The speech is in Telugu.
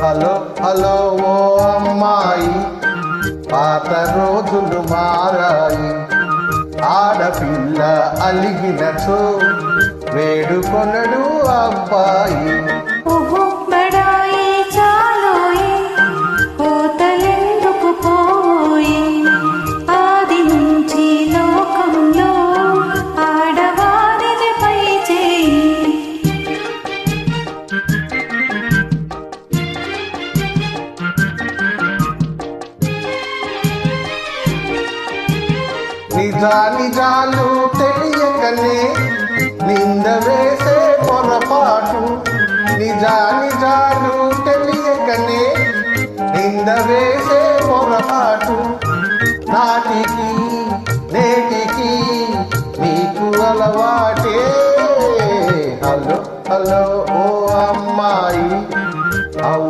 హలో హలో ఓ అమ్మాయి, పాత రోజులు మారాయి. ఆడపిల్ల అలిగినచో వేడుకొనడు అబ్బాయి. ఓహో బడాయి చాలోయి, కోతలెందుకు పోయి. ఆది నుంచి లోకంలో ఆడవారిది పై చేయి. నిజాలు తెలియకనే నింద వేసే పొరపాటు. నిజాలు తెలియకనే నింద